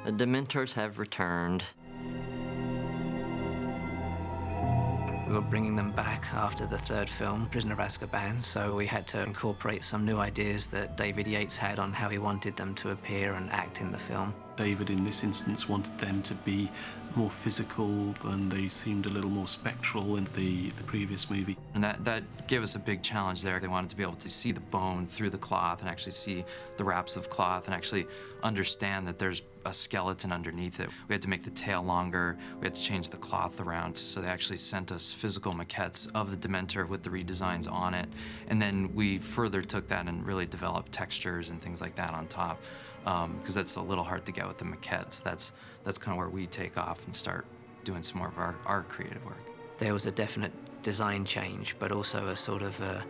The Dementors have returned. We were bringing them back after the third film, Prisoner of Azkaban, so we had to incorporate some new ideas that David Yates had on how he wanted them to appear and act in the film. David, in this instance, wanted them to be more physical, and they seemed a little more spectral in the previous movie. And that gave us a big challenge there. They wanted to be able to see the bone through the cloth and actually see the wraps of cloth and actually understand that there's a skeleton underneath it. We had to make the tail longer. We had to change the cloth around. So they actually sent us physical maquettes of the Dementor with the redesigns on it. And then we further took that and really developed textures and things like that on top. Because that's a little hard to get with the maquettes. That's kind of where we take off and start doing some more of our creative work. There was a definite design change, but also a sort of a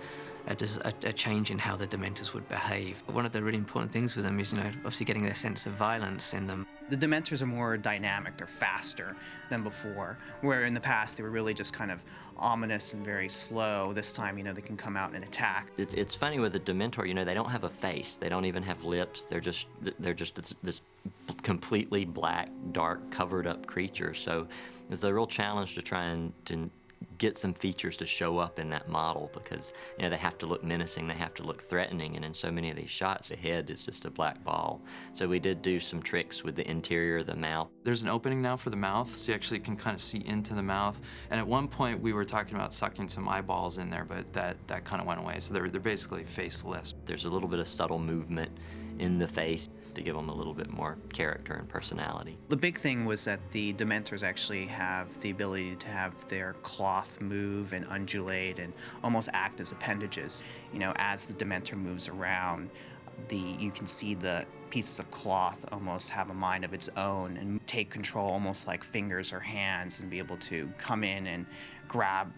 change in how the Dementors would behave. One of the really important things with them is, obviously getting their sense of violence in them. The Dementors are more dynamic, they're faster than before, where in the past they were really just kind of ominous and very slow. This time, they can come out and attack. It's funny with the Dementor, they don't have a face. They don't even have lips. They're just this completely black, dark, covered up creature. So it's a real challenge to try and to get some features to show up in that model because, they have to look menacing, they have to look threatening, and in so many of these shots, the head is just a black ball. So we did do some tricks with the interior of the mouth. There's an opening now for the mouth, so you actually can kind of see into the mouth. And at one point, we were talking about sucking some eyeballs in there, but that kind of went away. So they're basically faceless. There's a little bit of subtle movement in the face to give them a little bit more character and personality. The big thing was that the Dementors actually have the ability to have their cloth move and undulate and almost act as appendages. As the Dementor moves around, you can see the pieces of cloth almost have a mind of its own and take control almost like fingers or hands and be able to come in and grab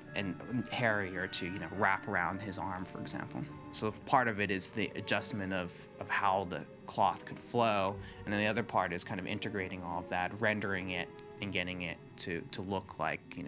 Harry or to wrap around his arm, for example. So part of it is the adjustment of how the cloth could flow, and then the other part is kind of integrating all of that, rendering it and getting it to look like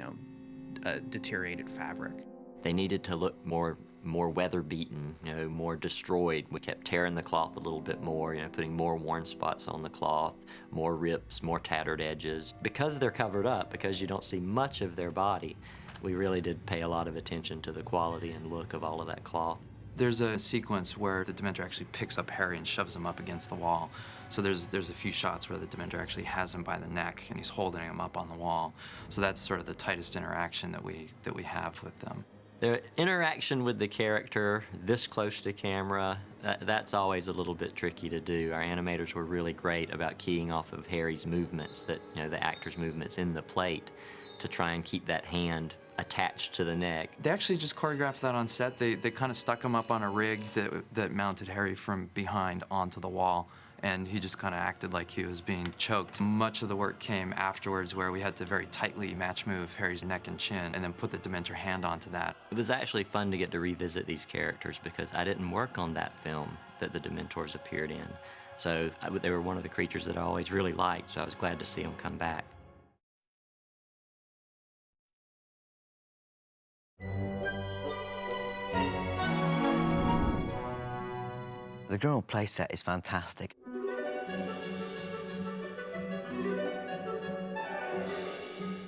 a deteriorated fabric. They needed to look more weather-beaten, more destroyed. We kept tearing the cloth a little bit more, putting more worn spots on the cloth, more rips, more tattered edges. Because they're covered up, because you don't see much of their body, we really did pay a lot of attention to the quality and look of all of that cloth. There's a sequence where the Dementor actually picks up Harry and shoves him up against the wall. So there's a few shots where the Dementor actually has him by the neck and he's holding him up on the wall. So that's sort of the tightest interaction that we have with them. Their interaction with the character this close to camera, that's always a little bit tricky to do. Our animators were really great about keying off of Harry's movements, the actor's movements in the plate, to try and keep that hand attached to the neck. They actually just choreographed that on set. They kind of stuck him up on a rig that mounted Harry from behind onto the wall, and he just kind of acted like he was being choked. Much of the work came afterwards where we had to very tightly match move Harry's neck and chin and then put the Dementor hand onto that. It was actually fun to get to revisit these characters because I didn't work on that film that the Dementors appeared in. So they were one of the creatures that I always really liked, so I was glad to see them come back. The Grimmauld playset is fantastic.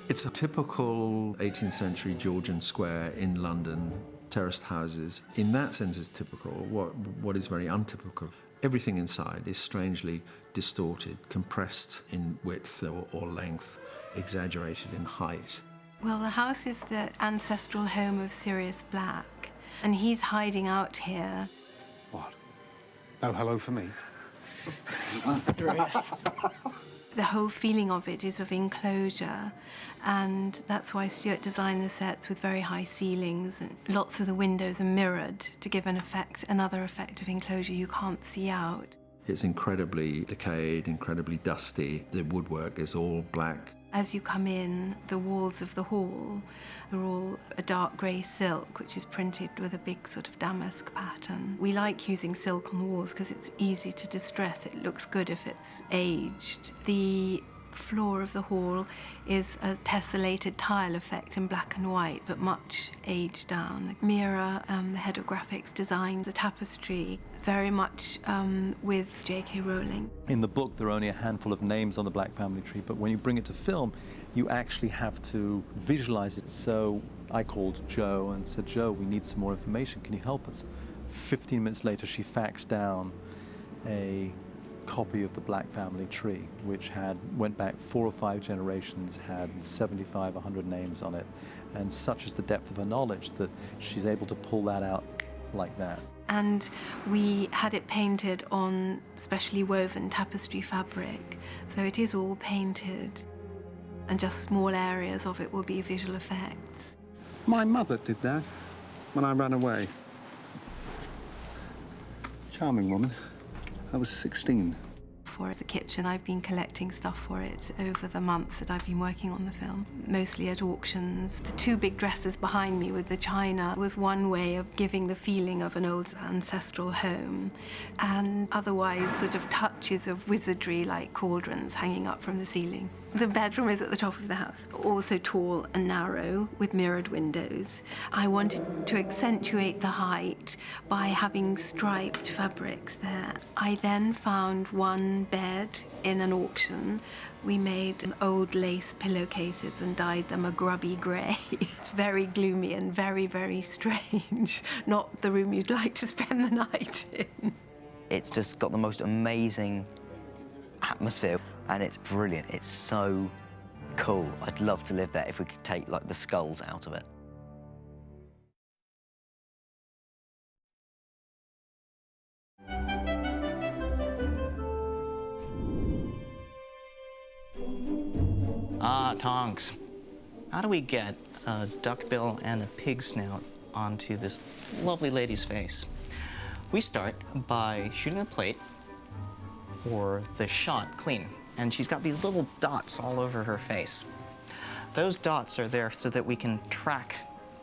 It's a typical 18th century Georgian square in London, terraced houses. In that sense, it's typical. What is very untypical, everything inside is strangely distorted, compressed in width or length, exaggerated in height. Well, the house is the ancestral home of Sirius Black, and he's hiding out here. What? No hello for me? The whole feeling of it is of enclosure, and that's why Stuart designed the sets with very high ceilings, and lots of the windows are mirrored to give another effect of enclosure you can't see out. It's incredibly decayed, incredibly dusty. The woodwork is all black. As you come in, the walls of the hall are all a dark grey silk, which is printed with a big sort of damask pattern. We like using silk on the walls because it's easy to distress. It looks good if it's aged. The floor of the hall is a tessellated tile effect in black and white, but much aged down. Mira, the head of graphics, designed the tapestry very much with J.K. Rowling. In the book, there are only a handful of names on the Black family tree, but when you bring it to film, you actually have to visualize it. So I called Jo and said, Jo, we need some more information. Can you help us? 15 minutes later, she faxed down a copy of the Black family tree, which went back 4 or 5 generations, had 75, 100 names on it, and such is the depth of her knowledge that she's able to pull that out like that. And we had it painted on specially woven tapestry fabric, so it is all painted, and just small areas of it will be visual effects. My mother did that when I ran away. Charming woman. I was 16. For the kitchen, I've been collecting stuff for it over the months that I've been working on the film, mostly at auctions. The 2 big dresses behind me with the china was one way of giving the feeling of an old ancestral home, and otherwise sort of touches of wizardry like cauldrons hanging up from the ceiling. The bedroom is at the top of the house, also tall and narrow with mirrored windows. I wanted to accentuate the height by having striped fabrics there. I then found one bed in an auction. We made old lace pillowcases and dyed them a grubby grey. It's very gloomy and very, very strange. Not the room you'd like to spend the night in. It's just got the most amazing atmosphere, and it's brilliant. It's so cool. I'd love to live there if we could take, like, the skulls out of it. Ah, Tonks. How do we get a duckbill and a pig snout onto this lovely lady's face? We start by shooting the plate or the shot clean, and she's got these little dots all over her face. Those dots are there so that we can track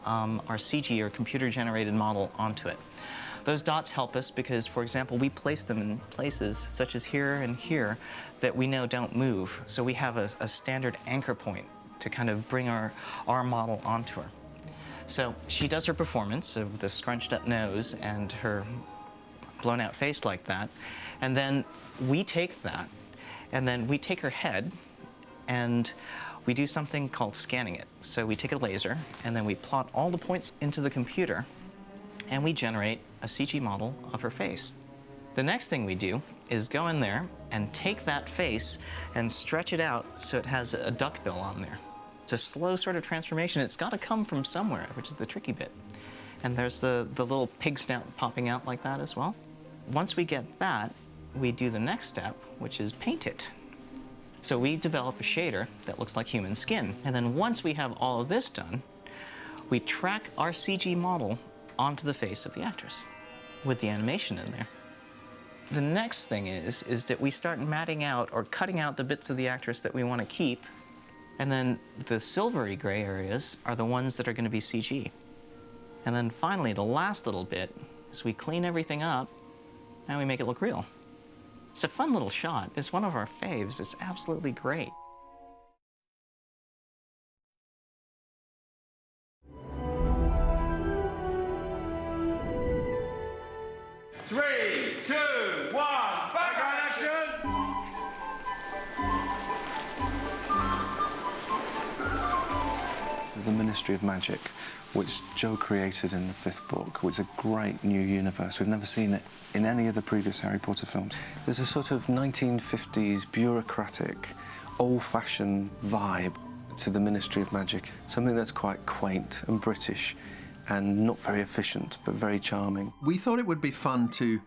our CG or computer-generated model onto it. Those dots help us because, for example, we place them in places such as here and here that we know don't move. So we have a standard anchor point to kind of bring our model onto her. So she does her performance of the scrunched up nose and her blown out face like that. And then we take that, and then we take her head, and we do something called scanning it. So we take a laser, and then we plot all the points into the computer, and we generate a CG model of her face. The next thing we do is go in there and take that face and stretch it out so it has a duckbill on there. It's a slow sort of transformation. It's got to come from somewhere, which is the tricky bit. And there's the little pig snout popping out like that as well. Once we get that, we do the next step, which is paint it. So we develop a shader that looks like human skin. And then once we have all of this done, we track our CG model onto the face of the actress with the animation in there. The next thing is that we start matting out or cutting out the bits of the actress that we want to keep, and then the silvery gray areas are the ones that are going to be CG. And then finally, the last little bit is we clean everything up and we make it look real. It's a fun little shot. It's one of our faves. It's absolutely great. Three, two, one, background action! The Ministry of Magic, which Jo created in the 5th book, was a great new universe. We've never seen it in any of the previous Harry Potter films. There's a sort of 1950s bureaucratic, old-fashioned vibe to the Ministry of Magic, something that's quite quaint and British and not very efficient, but very charming. We thought it would be fun to,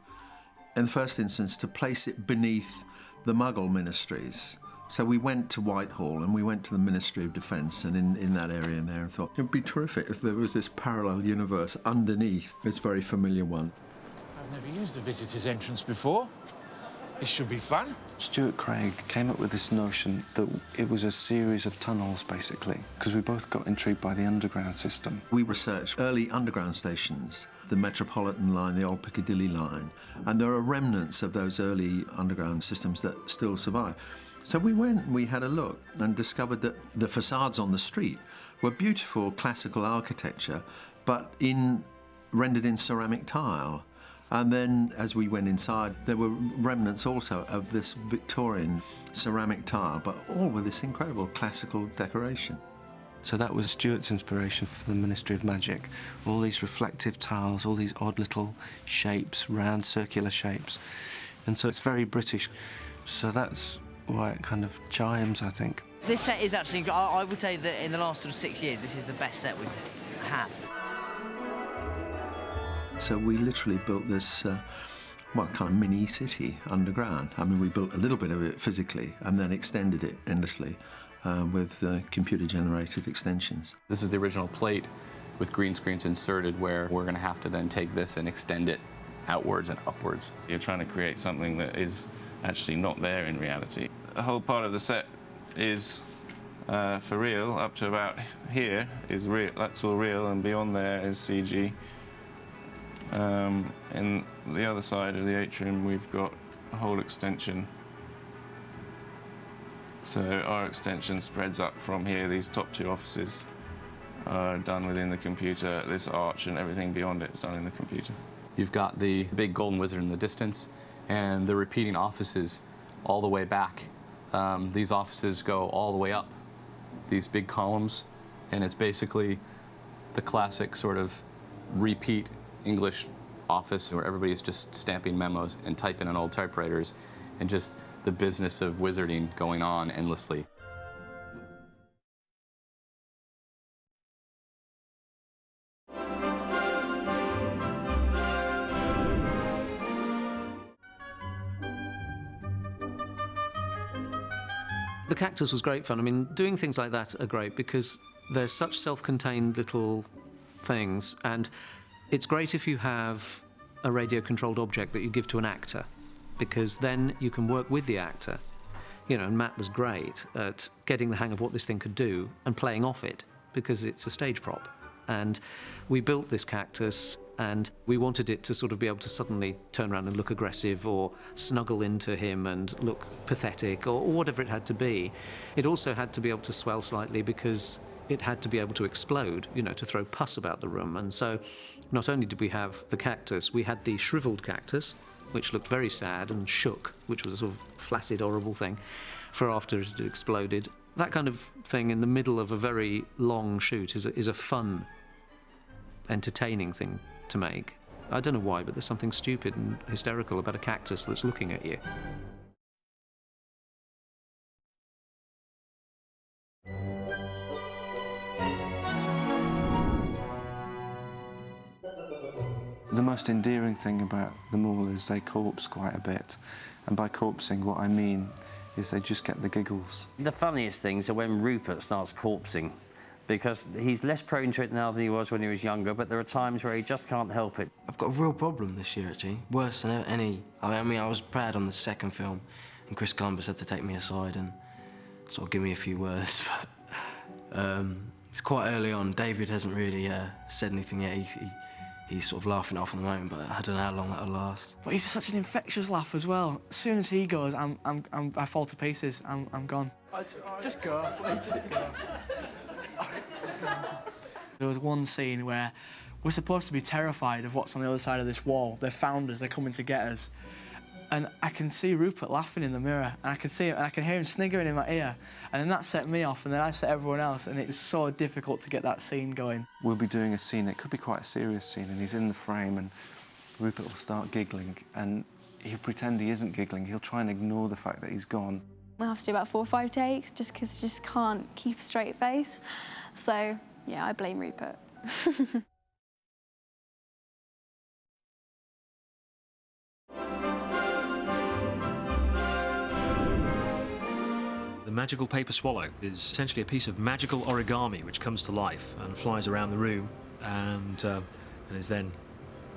in the first instance, to place it beneath the Muggle ministries. So we went to Whitehall and we went to the Ministry of Defence and in that area in there and thought it would be terrific if there was this parallel universe underneath this very familiar one. I've never used a visitor's entrance before. This should be fun. Stuart Craig came up with this notion that it was a series of tunnels, basically, because we both got intrigued by the underground system. We researched early underground stations, the Metropolitan line, the old Piccadilly line, and there are remnants of those early underground systems that still survive. So we went, we had a look and discovered that the facades on the street were beautiful classical architecture, but rendered in ceramic tile. And then as we went inside, there were remnants also of this Victorian ceramic tile, but all with this incredible classical decoration. So that was Stuart's inspiration for the Ministry of Magic. All these reflective tiles, all these odd little shapes, round circular shapes. And so it's very British. So that's why it kind of chimes, I think. This set is actually, I would say that in the last sort of 6 years, this is the best set we've had. So we literally built this, kind of mini city underground. I mean, we built a little bit of it physically and then extended it endlessly with computer-generated extensions. This is the original plate with green screens inserted, where we're going to have to then take this and extend it outwards and upwards. You're trying to create something that is actually not there in reality. The whole part of the set is for real. Up to about here is real. That's all real, and beyond there is CG. In the other side of the atrium, we've got a whole extension. So our extension spreads up from here. These top two offices are done within the computer. This arch and everything beyond it is done in the computer. You've got the big golden wizard in the distance and the repeating offices all the way back. These offices go all the way up, these big columns, and it's basically the classic sort of repeat English office where everybody's just stamping memos and typing on old typewriters, and just the business of wizarding going on endlessly. The cactus was great fun. I mean, doing things like that are great because they're such self-contained little things, and it's great if you have a radio-controlled object that you give to an actor, because then you can work with the actor. You know, and Matt was great at getting the hang of what this thing could do and playing off it, because it's a stage prop. And we built this cactus, and we wanted it to sort of be able to suddenly turn around and look aggressive, or snuggle into him and look pathetic, or whatever it had to be. It also had to be able to swell slightly because it had to be able to explode, you know, to throw pus about the room. And so not only did we have the cactus, we had the shriveled cactus, which looked very sad and shook, which was a sort of flaccid, horrible thing, for after it had exploded. That kind of thing in the middle of a very long shoot is a fun, entertaining thing to make. I don't know why, but there's something stupid and hysterical about a cactus that's looking at you. The most endearing thing about them all is they corpse quite a bit. And by corpsing, what I mean is they just get the giggles. The funniest things are when Rupert starts corpsing, because he's less prone to it now than he was when he was younger, but there are times where he just can't help it. I've got a real problem this year, actually. Worse than any. I mean, I was bad on the second film, and Chris Columbus had to take me aside and sort of give me a few words. But it's quite early on. David hasn't really said anything yet. He's sort of laughing off at the moment, but I don't know how long that'll last. But he's such an infectious laugh as well. As soon as he goes, I fall to pieces. I'm gone. Just go. There was one scene where we're supposed to be terrified of what's on the other side of this wall. They're found us, they're coming to get us. And I can see Rupert laughing in the mirror, and I can see him, and I can hear him sniggering in my ear. And then that set me off, and then I set everyone else, and it's so difficult to get that scene going. We'll be doing a scene, it could be quite a serious scene, and he's in the frame, and Rupert will start giggling, and he'll pretend he isn't giggling. He'll try and ignore the fact that he's gone. We'll have to do about 4 or 5 takes, just because you just can't keep a straight face. So, yeah, I blame Rupert. The magical paper swallow is essentially a piece of magical origami which comes to life and flies around the room and is then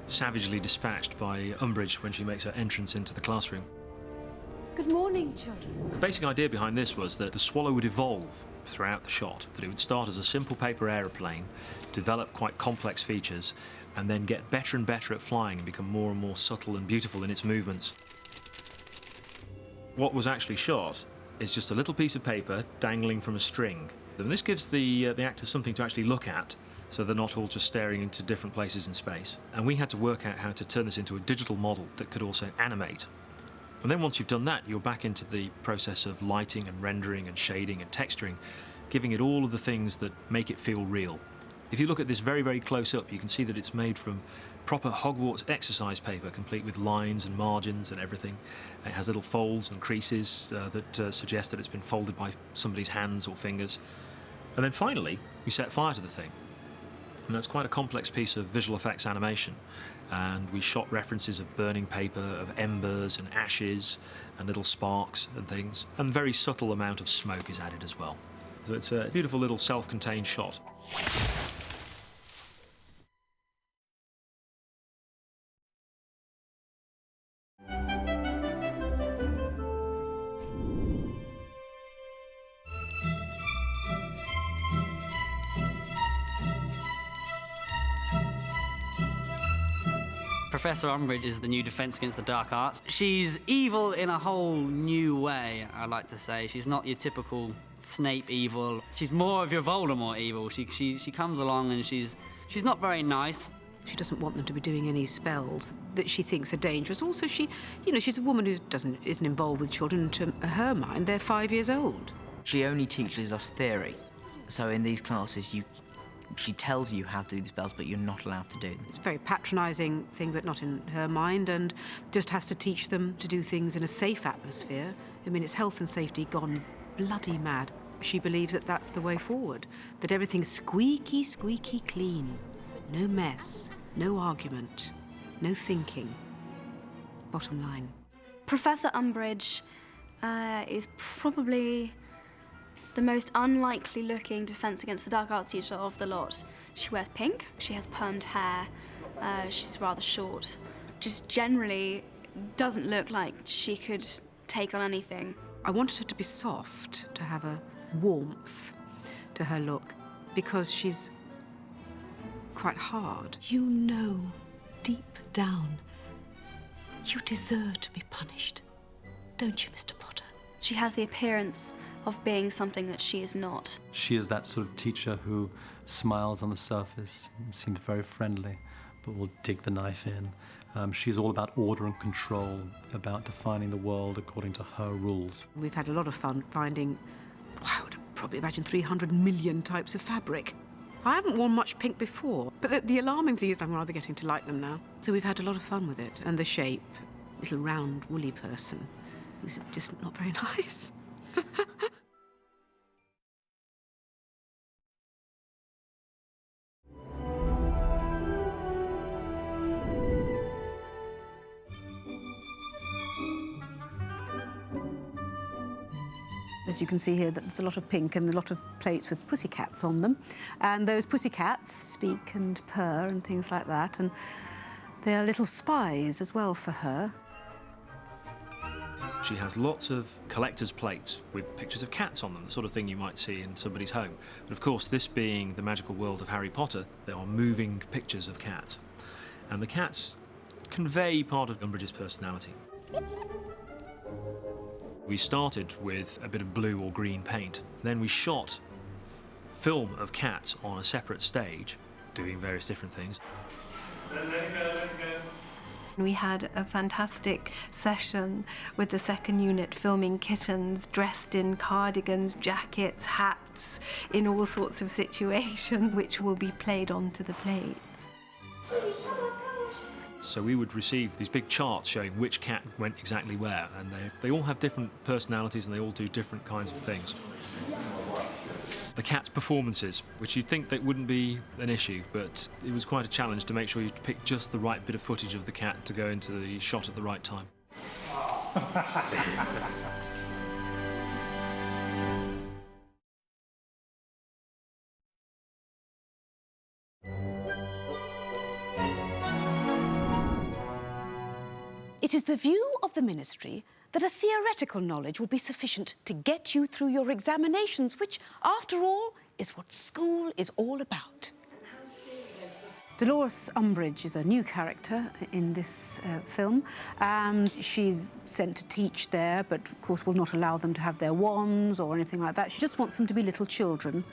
savagely dispatched by Umbridge when she makes her entrance into the classroom. Good morning, children. The basic idea behind this was that the swallow would evolve throughout the shot, that it would start as a simple paper aeroplane, develop quite complex features, and then get better and better at flying and become more and more subtle and beautiful in its movements. What was actually shot is just a little piece of paper dangling from a string. And this gives the actors something to actually look at, so they're not all just staring into different places in space. And we had to work out how to turn this into a digital model that could also animate. And then once you've done that, you're back into the process of lighting and rendering and shading and texturing, giving it all of the things that make it feel real. If you look at this very, very close up, you can see that it's made from proper Hogwarts exercise paper, complete with lines and margins and everything. It has little folds and creases that suggest that it's been folded by somebody's hands or fingers. And then finally, we set fire to the thing. And that's quite a complex piece of visual effects animation. And we shot references of burning paper, of embers and ashes and little sparks and things. And a very subtle amount of smoke is added as well. So it's a beautiful little self-contained shot. Professor Umbridge is the new Defence Against the Dark Arts. She's evil in a whole new way, I like to say. She's not your typical Snape evil. She's more of your Voldemort evil. She comes along and she's not very nice. She doesn't want them to be doing any spells that she thinks are dangerous. Also, she's a woman who isn't involved with children. To her mind, they're 5 years old. She only teaches us theory. So in these classes, she tells you how to do the spells, but you're not allowed to do them. It's a very patronising thing, but not in her mind, and just has to teach them to do things in a safe atmosphere. I mean, it's health and safety gone bloody mad. She believes that that's the way forward, that everything's squeaky, squeaky clean. No mess, no argument, no thinking. Bottom line. Professor Umbridge is probably the most unlikely looking Defence Against the Dark Arts teacher of the lot. She wears pink, she has permed hair, she's rather short. Just generally doesn't look like she could take on anything. I wanted her to be soft, to have a warmth to her look, because she's quite hard. You know, deep down, you deserve to be punished, don't you, Mr. Potter? She has the appearance of being something that she is not. She is that sort of teacher who smiles on the surface, seems very friendly, but will dig the knife in. She's all about order and control, about defining the world according to her rules. We've had a lot of fun finding, I would probably imagine 300 million types of fabric. I haven't worn much pink before, but the alarming thing is I'm rather getting to like them now. So we've had a lot of fun with it. And the shape, little round woolly person, who's just not very nice. As you can see here, there's a lot of pink and a lot of plates with pussycats on them. And those pussycats speak and purr and things like that. And they are little spies as well for her. She has lots of collector's plates with pictures of cats on them, the sort of thing you might see in somebody's home. But of course, this being the magical world of Harry Potter, there are moving pictures of cats. And the cats convey part of Umbridge's personality. We started with a bit of blue or green paint. Then we shot film of cats on a separate stage, doing various different things. We had a fantastic session with the second unit filming kittens dressed in cardigans, jackets, hats, in all sorts of situations, which will be played onto the plates. So we would receive these big charts showing which cat went exactly where, and they all have different personalities and they all do different kinds of things. The cat's performances, which you'd think that wouldn't be an issue, but it was quite a challenge to make sure you pick just the right bit of footage of the cat to go into the shot at the right time. It is the view of the Ministry that a theoretical knowledge will be sufficient to get you through your examinations, which, after all, is what school is all about. Dolores Umbridge is a new character in this film. She's sent to teach there, but of course will not allow them to have their wands or anything like that. She just wants them to be little children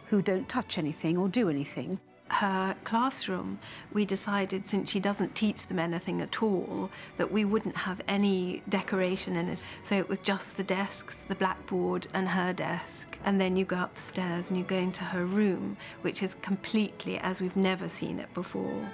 who don't touch anything or do anything. Her classroom, we decided, since she doesn't teach them anything at all, that we wouldn't have any decoration in it. So it was just the desks, the blackboard and her desk. And then you go up the stairs and you go into her room, which is completely as we've never seen it before.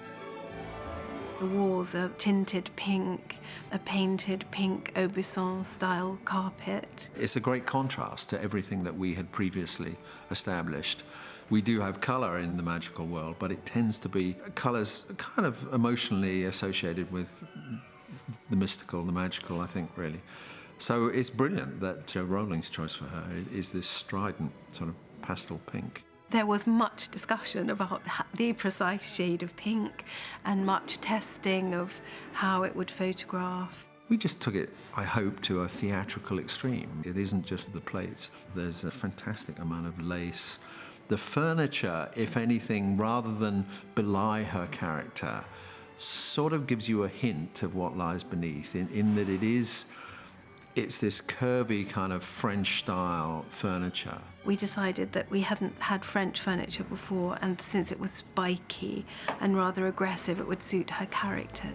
The walls are tinted pink, a painted pink Aubusson-style carpet. It's a great contrast to everything that we had previously established. We do have colour in the magical world, but it tends to be colours kind of emotionally associated with the mystical, the magical, I think, really. So it's brilliant that Joe Rowling's choice for her is this strident sort of pastel pink. There was much discussion about the precise shade of pink and much testing of how it would photograph. We just took it, I hope, to a theatrical extreme. It isn't just the plates. There's a fantastic amount of lace. The furniture, if anything, rather than belie her character, sort of gives you a hint of what lies beneath, in that it's this curvy kind of French-style furniture. We decided that we hadn't had French furniture before, and since it was spiky and rather aggressive, it would suit her character.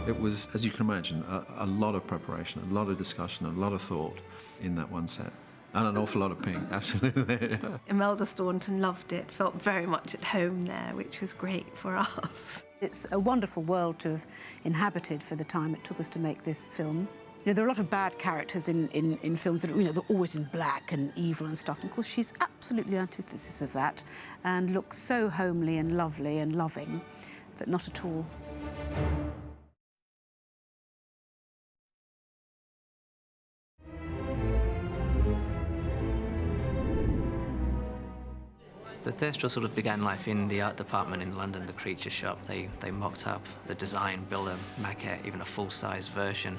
It was, as you can imagine, a lot of preparation, a lot of discussion, a lot of thought in that one set. And an awful lot of pink, absolutely. Imelda Staunton loved it, felt very much at home there, which was great for us. It's a wonderful world to have inhabited for the time it took us to make this film. You know, there are a lot of bad characters in films that are, they're always in black and evil and stuff. And of course, she's absolutely the antithesis of that and looks so homely and lovely and loving, but not at all. The Thestral sort of began life in the art department in London, the creature shop. They mocked up the design, built a maquette, even a full-size version.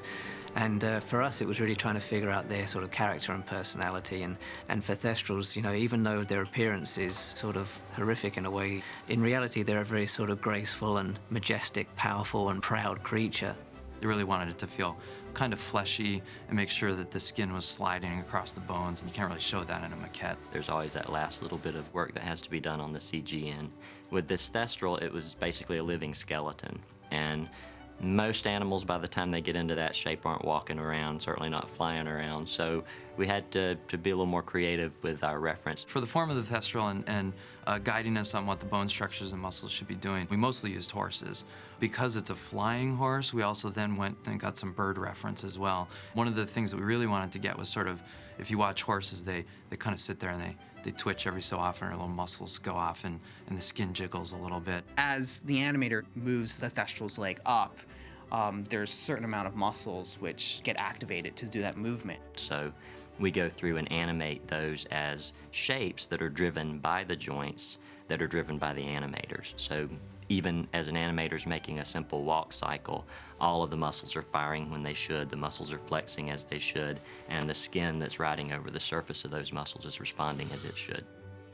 And for us, it was really trying to figure out their sort of character and personality. And for Thestrals, even though their appearance is sort of horrific in a way, in reality, they're a very sort of graceful and majestic, powerful and proud creature. They really wanted it to feel kind of fleshy and make sure that the skin was sliding across the bones, and you can't really show that in a maquette. There's always that last little bit of work that has to be done on the CG end. With this Thestral, it was basically a living skeleton, and most animals, by the time they get into that shape, aren't walking around, certainly not flying around, so we had to be a little more creative with our reference. For the form of the Thestral and guiding us on what the bone structures and muscles should be doing, we mostly used horses. Because it's a flying horse, we also then went and got some bird reference as well. One of the things that we really wanted to get was sort of, if you watch horses, they kind of sit there and they twitch every so often, or little muscles go off and the skin jiggles a little bit. As the animator moves the Thestral's leg up, there's a certain amount of muscles which get activated to do that movement. So we go through and animate those as shapes that are driven by the joints, that are driven by the animators. So even as an animator's making a simple walk cycle, all of the muscles are firing when they should, the muscles are flexing as they should, and the skin that's riding over the surface of those muscles is responding as it should.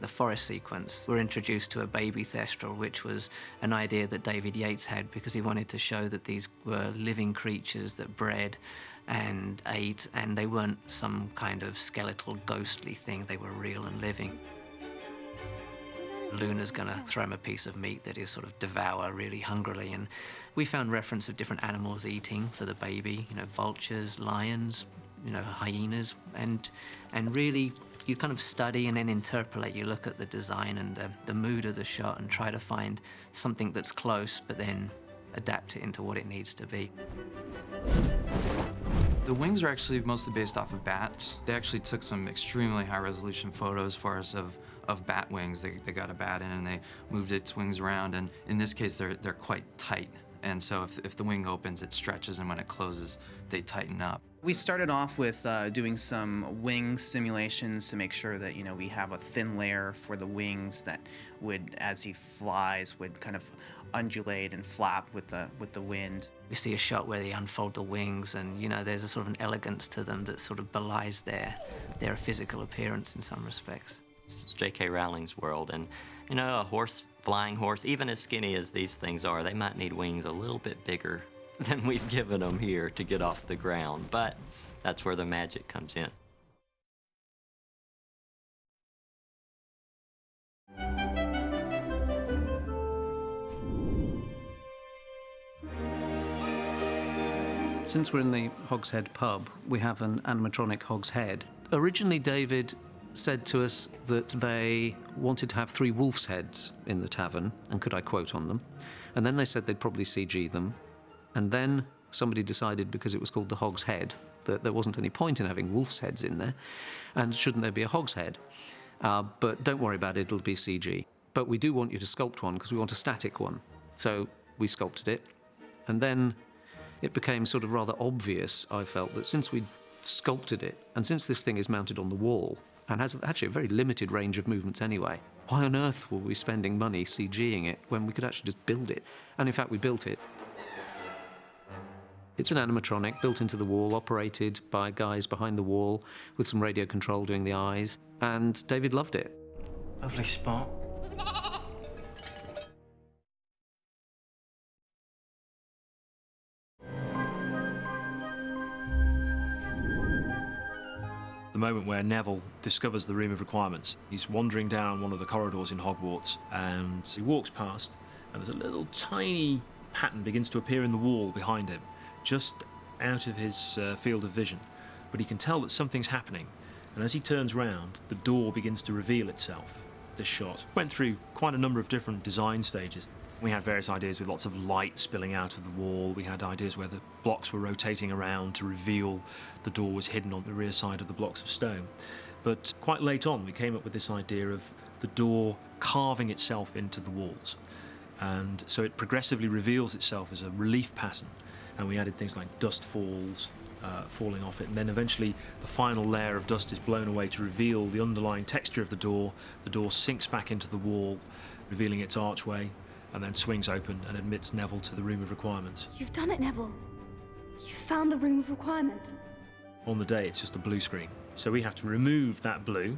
The forest sequence, we're introduced to a baby Thestral, which was an idea that David Yates had because he wanted to show that these were living creatures that bred and ate, and they weren't some kind of skeletal, ghostly thing. They were real and living. Luna's gonna throw him a piece of meat that he'll sort of devour really hungrily, and we found reference of different animals eating for the baby, vultures, lions, hyenas, and really you kind of study and then interpolate. You look at the design and the mood of the shot and try to find something that's close, but then adapt it into what it needs to be. The wings are actually mostly based off of bats. They actually took some extremely high-resolution photos for us of bat wings. They got a bat in and they moved its wings around, and in this case, they're quite tight. And so if the wing opens, it stretches, and when it closes, they tighten up. We started off with doing some wing simulations to make sure that we have a thin layer for the wings that would, as he flies, would kind of undulate and flap with the wind. We see a shot where they unfold the wings, and there's a sort of an elegance to them that sort of belies their physical appearance in some respects. It's J.K. Rowling's world, and you know, a horse, flying horse, even as skinny as these things are, they might need wings a little bit bigger than we've given them here to get off the ground, but that's where the magic comes in. Since we're in the Hogshead pub, we have an animatronic Hogshead. Originally, David said to us that they wanted to have 3 wolf's heads in the tavern, and could I quote on them? And then they said they'd probably CG them. And then somebody decided, because it was called the Hog's Head, that there wasn't any point in having wolf's heads in there, and shouldn't there be a Hog's Head? But don't worry about it, it'll be CG. But we do want you to sculpt one, because we want a static one. So we sculpted it, and then it became sort of rather obvious, I felt, that since we'd sculpted it, and since this thing is mounted on the wall, and has actually a very limited range of movements anyway, why on earth were we spending money CGing it when we could actually just build it? And in fact, we built it. It's an animatronic built into the wall, operated by guys behind the wall, with some radio control doing the eyes, and David loved it. Lovely spot. The moment where Neville discovers the Room of Requirements. He's wandering down one of the corridors in Hogwarts, and he walks past, and there's a little tiny pattern begins to appear in the wall behind him, just out of his field of vision. But he can tell that something's happening, and as he turns round, the door begins to reveal itself. This shot went through quite a number of different design stages. We had various ideas with lots of light spilling out of the wall. We had ideas where the blocks were rotating around to reveal the door was hidden on the rear side of the blocks of stone. But quite late on, we came up with this idea of the door carving itself into the walls. And so it progressively reveals itself as a relief pattern. And we added things like dust falls, falling off it. And then eventually the final layer of dust is blown away to reveal the underlying texture of the door. The door sinks back into the wall, revealing its archway, and then swings open and admits Neville to the Room of Requirements. You've done it, Neville. You found the Room of Requirement. On the day, it's just a blue screen. So we have to remove that blue.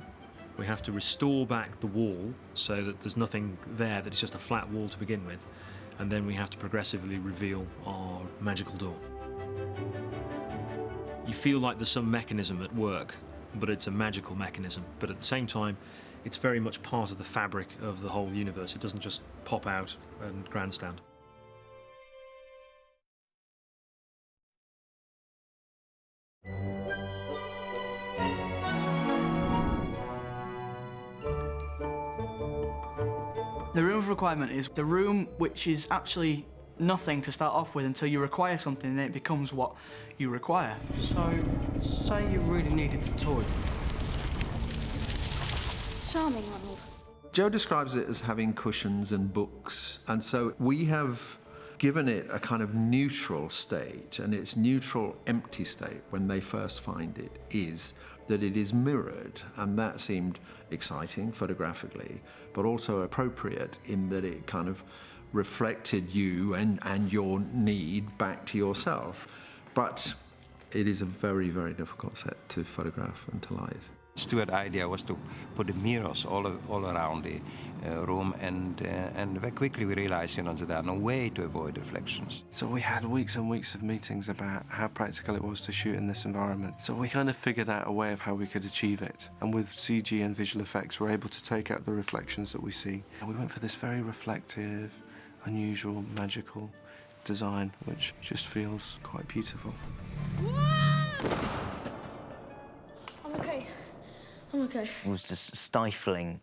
We have to restore back the wall so that there's nothing there, that it's just a flat wall to begin with. And then we have to progressively reveal our magical door. You feel like there's some mechanism at work, but it's a magical mechanism. But at the same time, it's very much part of the fabric of the whole universe. It doesn't just pop out and grandstand. The Room of Requirement is the room which is actually nothing to start off with until you require something, and then it becomes what you require. So, say you really needed the toilet. Charming, Ronald. Joe describes it as having cushions and books, and so we have given it a kind of neutral state, and its neutral empty state when they first find it is that it is mirrored, and that seemed exciting photographically, but also appropriate in that it kind of reflected you and your need back to yourself. But it is a very, very difficult set to photograph and to light. Stuart's idea was to put the mirrors all around the room, and very quickly we realized, that there are no way to avoid reflections. So we had weeks and weeks of meetings about how practical it was to shoot in this environment. So we kind of figured out a way of how we could achieve it. And with CG and visual effects, we're able to take out the reflections that we see. And we went for this very reflective, unusual, magical design, which just feels quite beautiful. I'm okay. It was just stifling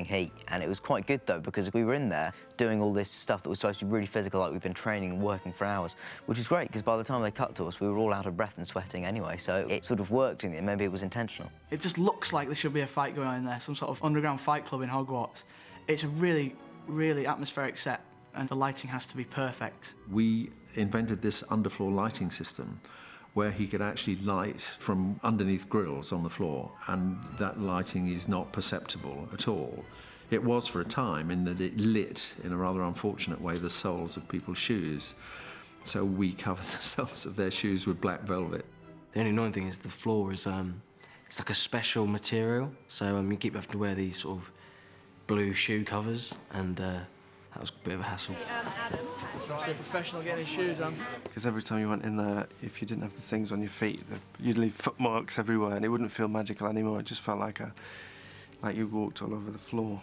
heat, and it was quite good though, because we were in there doing all this stuff that was supposed to be really physical, like we've been training and working for hours, which was great because by the time they cut to us, we were all out of breath and sweating anyway, so it sort of worked in the end. Maybe it was intentional. It just looks like there should be a fight going on in there, some sort of underground fight club in Hogwarts. It's a really, really atmospheric set, and the lighting has to be perfect. We invented this underfloor lighting system where he could actually light from underneath grills on the floor, and that lighting is not perceptible at all. It was for a time in that it lit, in a rather unfortunate way, the soles of people's shoes. So we covered the soles of their shoes with black velvet. The only annoying thing is the floor is It's like a special material, so you keep having to wear these sort of blue shoe covers, and that was a bit of a hassle. So professional getting his shoes on. Because every time you went in there, if you didn't have the things on your feet, you'd leave footmarks everywhere, and it wouldn't feel magical anymore. It just felt like you walked all over the floor.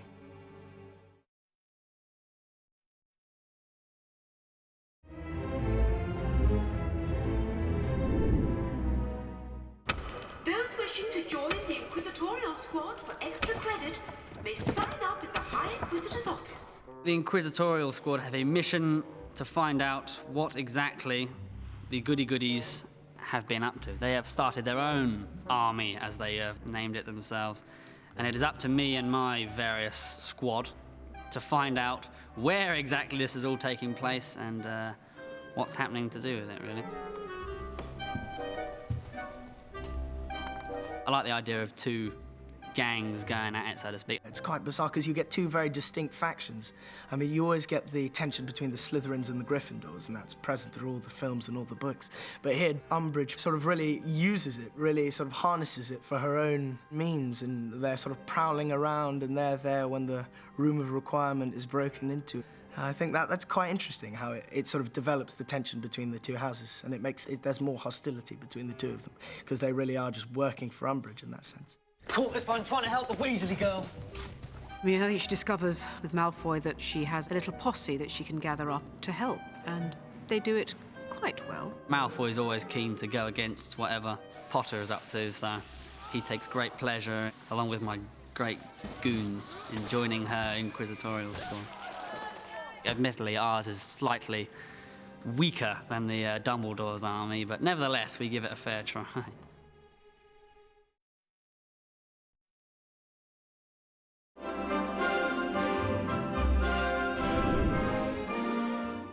Those wishing to join the Inquisitorial Squad for extra credit may sign up in the High Inquisitor's office. The Inquisitorial Squad have a mission to find out what exactly the goody-goodies have been up to. They have started their own army, as they have named it themselves, and it is up to me and my various squad to find out where exactly this is all taking place and what's happening to do with it, really. I like the idea of two gangs going at it, so to speak. It's quite bizarre because you get two very distinct factions. I mean, you always get the tension between the Slytherins and the Gryffindors, and that's present through all the films and all the books. But here, Umbridge sort of really uses it, really sort of harnesses it for her own means, and they're sort of prowling around, and they're there when the room of requirement is broken into. I think that's quite interesting, how it sort of develops the tension between the two houses, and there's more hostility between the two of them, because they really are just working for Umbridge in that sense. Caught this one trying to help the Weasley girl. I mean, I think she discovers with Malfoy that she has a little posse that she can gather up to help, and they do it quite well. Malfoy's always keen to go against whatever Potter is up to, so he takes great pleasure, along with my great goons, in joining her Inquisitorial Squad. Admittedly, ours is slightly weaker than the Dumbledore's army, but nevertheless, we give it a fair try.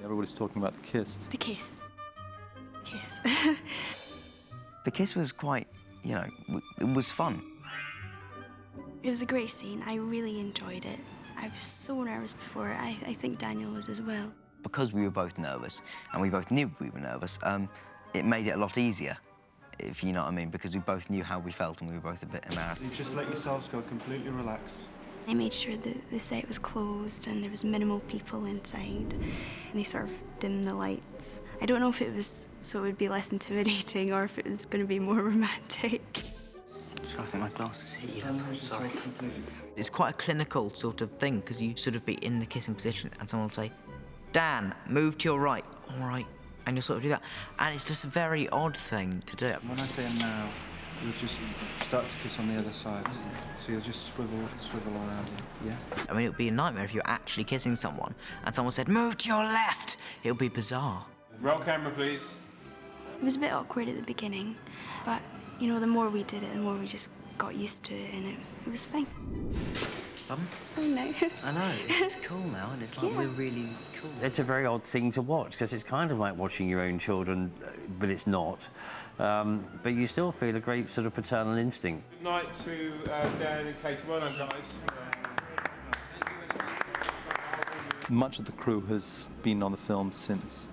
Everybody's talking about the kiss. The kiss. Kiss. The kiss was quite, you know, it was fun. It was a great scene. I really enjoyed it. I was so nervous before. I think Daniel was as well. Because we were both nervous, and we both knew we were nervous, it made it a lot easier, if you know what I mean, because we both knew how we felt and we were both a bit embarrassed. You just let yourselves go, completely relax. I made sure that the set was closed and there was minimal people inside. And they sort of dimmed the lights. I don't know if it was so it would be less intimidating or if it was going to be more romantic. Sorry, I think my glasses hit you. I'm sorry. It's quite a clinical sort of thing, because you'd sort of be in the kissing position and someone will say, Dan, move to your right. All right. And you'll sort of do that. And it's just a very odd thing to do. When I say now, you'll just start to kiss on the other side. So you'll just swivel around, yeah? I mean, it would be a nightmare if you were actually kissing someone and someone said, move to your left. It would be bizarre. Roll camera, please. It was a bit awkward at the beginning, but, you know, the more we did it, the more we just got used to it, and it was fine. It's fine now. I know, it's cool now, and it's like we're really cool. It's a very odd thing to watch, because it's kind of like watching your own children, but it's not. But you still feel a great sort of paternal instinct. Good night to Dan and Katie. Well done, guys. Much of the crew has been on the film since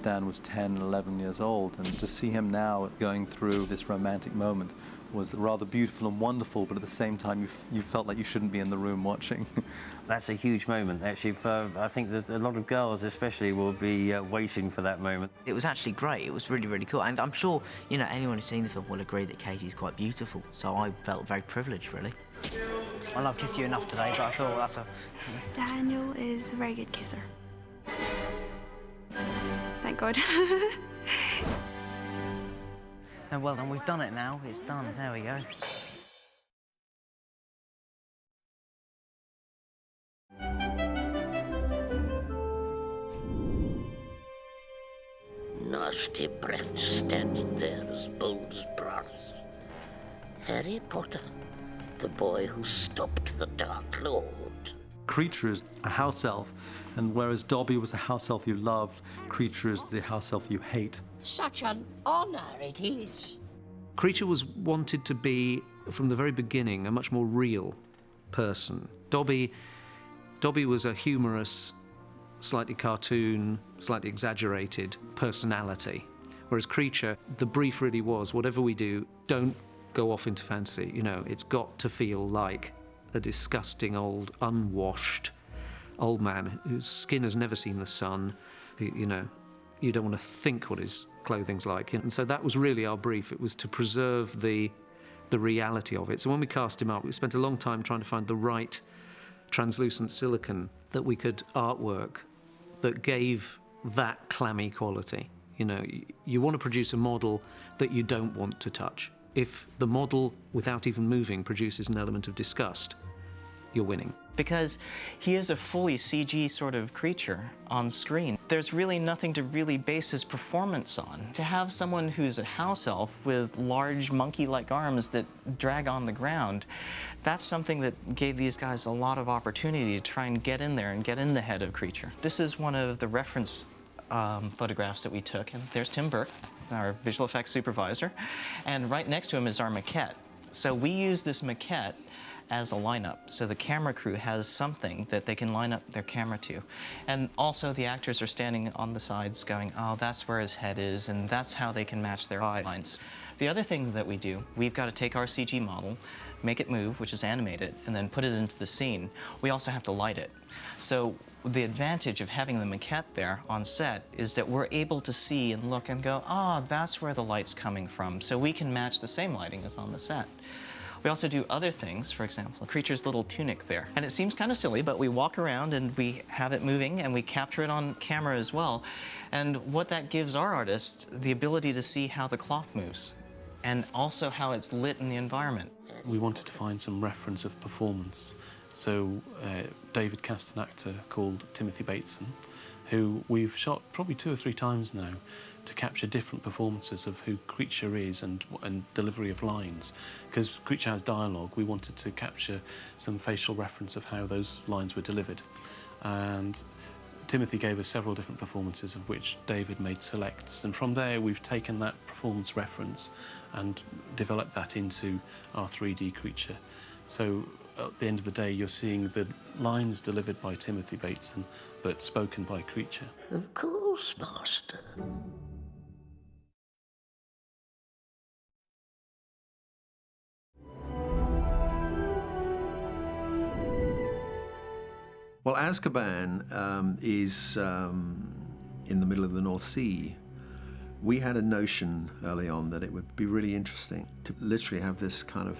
Dan was 10, 11 years old, and to see him now going through this romantic moment was rather beautiful and wonderful, but at the same time you felt like you shouldn't be in the room watching. That's a huge moment, actually. I think that a lot of girls especially will be waiting for that moment. It was actually great. It was really, really cool. And I'm sure, you know, anyone who's seen the film will agree that Katie's quite beautiful, so I felt very privileged, really. Well, I've kissed you enough today, but I thought that's a... Daniel is a very good kisser. Thank God. Oh, well done, we've done it now. It's done. There we go. Nasty breath standing there as bold as brass. Harry Potter, the boy who stopped the Dark Lord. Creature is a house elf, and whereas Dobby was the house elf you loved, Creature is the house elf you hate. Such an honor it is. Creature was wanted to be, from the very beginning, a much more real person. Dobby was a humorous, slightly cartoon, slightly exaggerated personality, whereas Creature, the brief really was, whatever we do, don't go off into fantasy. You know, it's got to feel like a disgusting old, unwashed old man whose skin has never seen the sun, who, you know, you don't want to think what his clothing's like. And so that was really our brief. It was to preserve the reality of it. So when we cast him up, we spent a long time trying to find the right translucent silicone that we could artwork that gave that clammy quality. You know, you want to produce a model that you don't want to touch. If the model, without even moving, produces an element of disgust, you're winning. Because he is a fully CG sort of creature on screen. There's really nothing to really base his performance on. To have someone who's a house elf with large monkey-like arms that drag on the ground, that's something that gave these guys a lot of opportunity to try and get in there and get in the head of creature. This is one of the reference photographs that we took, and there's Tim Burke, our visual effects supervisor, and right next to him is our maquette. So we use this maquette as a lineup, so the camera crew has something that they can line up their camera to. And also the actors are standing on the sides going, oh, that's where his head is, and that's how they can match their eye lines. The other things that we do, we've got to take our CG model, make it move, which is animated, and then put it into the scene. We also have to light it. So the advantage of having the maquette there on set is that we're able to see and look and go, oh, that's where the light's coming from, so we can match the same lighting as on the set. We also do other things, for example, Creature's little tunic there. And it seems kind of silly, but we walk around and we have it moving and we capture it on camera as well. And what that gives our artists the ability to see how the cloth moves and also how it's lit in the environment. We wanted to find some reference of performance. So David cast an actor called Timothy Bateson, who we've shot probably 2 or 3 times now to capture different performances of who Creature is and delivery of lines. Because Creature has dialogue, we wanted to capture some facial reference of how those lines were delivered. And Timothy gave us several different performances of which David made selects. And from there, we've taken that performance reference and developed that into our 3D Creature. So at the end of the day, you're seeing the lines delivered by Timothy Bateson, but spoken by Creature. Of course, Master. Well, Azkaban is in the middle of the North Sea. We had a notion early on that it would be really interesting to literally have this kind of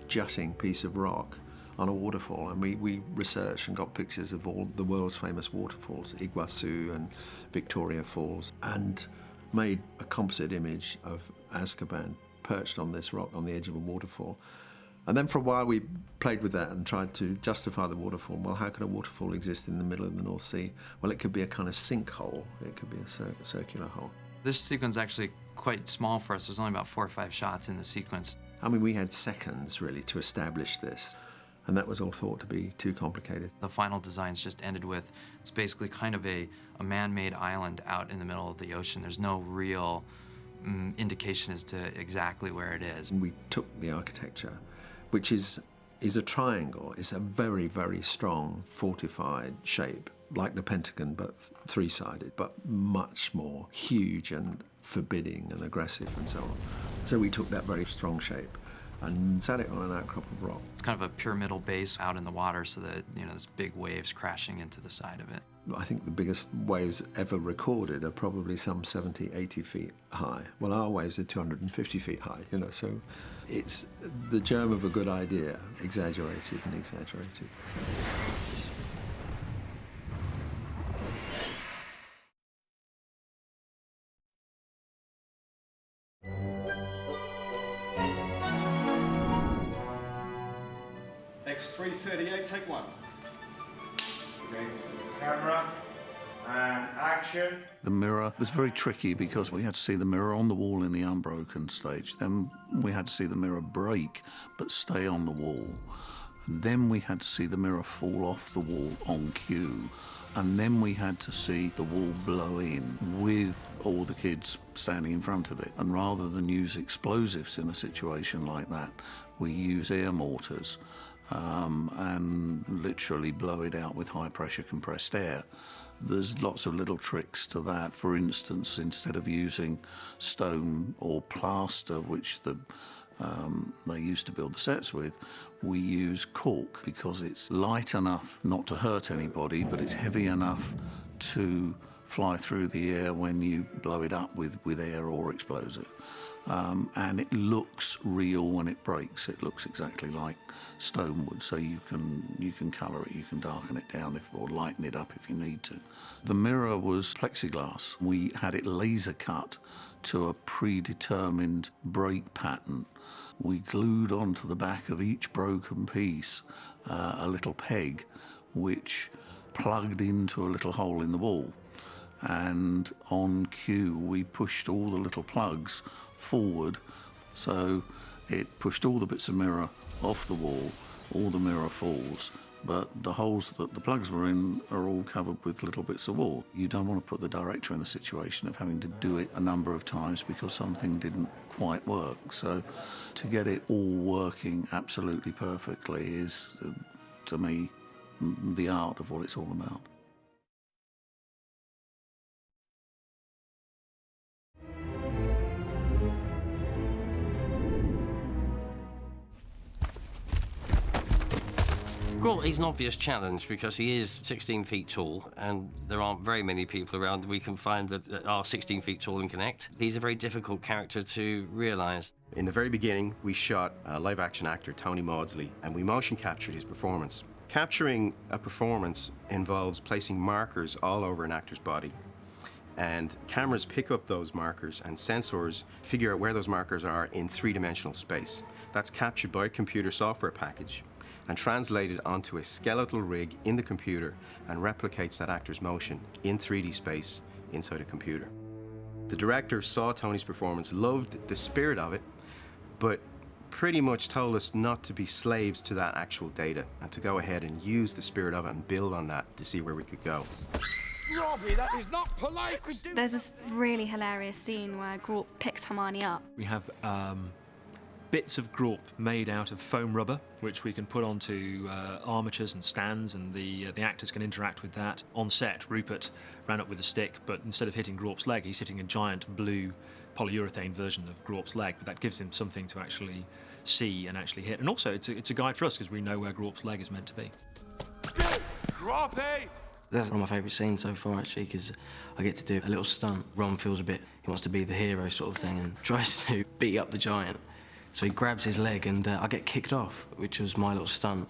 jutting piece of rock on a waterfall, and we researched and got pictures of all the world's famous waterfalls, Iguazu and Victoria Falls, and made a composite image of Azkaban perched on this rock on the edge of a waterfall. And then for a while we played with that and tried to justify the waterfall. Well, how can a waterfall exist in the middle of the North Sea? Well, it could be a kind of sinkhole. It could be a circular hole. This sequence is actually quite small for us. There's only about 4 or 5 shots in the sequence. I mean, we had seconds, really, to establish this, and that was all thought to be too complicated. The final designs just ended with, it's basically kind of a man-made island out in the middle of the ocean. There's no real indication as to exactly where it is. We took the architecture, which is a triangle. It's a very, very strong, fortified shape, like the Pentagon, but 3-sided, but much more huge and forbidding and aggressive and so on. So we took that very strong shape and sat it on an outcrop of rock. It's kind of a pyramidal base out in the water so that, you know, there's big waves crashing into the side of it. I think the biggest waves ever recorded are probably some 70, 80 feet high. Well, our waves are 250 feet high, you know, so it's the germ of a good idea, exaggerated and exaggerated. X338, take 1. Okay, camera, and action. The mirror was very tricky because we had to see the mirror on the wall in the unbroken stage. Then we had to see the mirror break but stay on the wall. And then we had to see the mirror fall off the wall on cue. And then we had to see the wall blow in with all the kids standing in front of it. And rather than use explosives in a situation like that, we use air mortars and literally blow it out with high-pressure compressed air. There's lots of little tricks to that. For instance, instead of using stone or plaster, which the they used to build the sets with, we use cork because it's light enough not to hurt anybody, but it's heavy enough to fly through the air when you blow it up with air or explosive. And it looks real when it breaks. It looks exactly like stone would, so you can colour it, you can darken it down or lighten it up if you need to. The mirror was plexiglass. We had it laser cut to a predetermined break pattern. We glued onto the back of each broken piece a little peg which plugged into a little hole in the wall. And on cue, we pushed all the little plugs forward, so it pushed all the bits of mirror off the wall, all the mirror falls, but the holes that the plugs were in are all covered with little bits of wall. You don't want to put the director in the situation of having to do it a number of times because something didn't quite work. So to get it all working absolutely perfectly is, to me, the art of what it's all about. Well, he's an obvious challenge because he is 16 feet tall and there aren't very many people around we can find that are 16 feet tall and can act. He's a very difficult character to realise. In the very beginning, we shot live-action actor Tony Maudsley and we motion captured his performance. Capturing a performance involves placing markers all over an actor's body. And cameras pick up those markers and sensors figure out where those markers are in three-dimensional space. That's captured by a computer software package and translated onto a skeletal rig in the computer and replicates that actor's motion in 3D space inside a computer. The director saw Tony's performance, loved the spirit of it, but pretty much told us not to be slaves to that actual data and to go ahead and use the spirit of it and build on that to see where we could go. Robbie, that is not polite! There's this really hilarious scene where Grint picks Hermione up. We have bits of Grint made out of foam rubber, which we can put onto armatures and stands, and the actors can interact with that. On set, Rupert ran up with a stick, but instead of hitting Grint's leg, he's hitting a giant blue polyurethane version of Grint's leg, but that gives him something to actually see and actually hit. And also, it's a guide for us, because we know where Grint's leg is meant to be. Robbie! That's one of my favourite scenes so far, actually, because I get to do a little stunt. Ron feels a bit, he wants to be the hero sort of thing and tries to beat up the giant. So he grabs his leg and I get kicked off, which was my little stunt.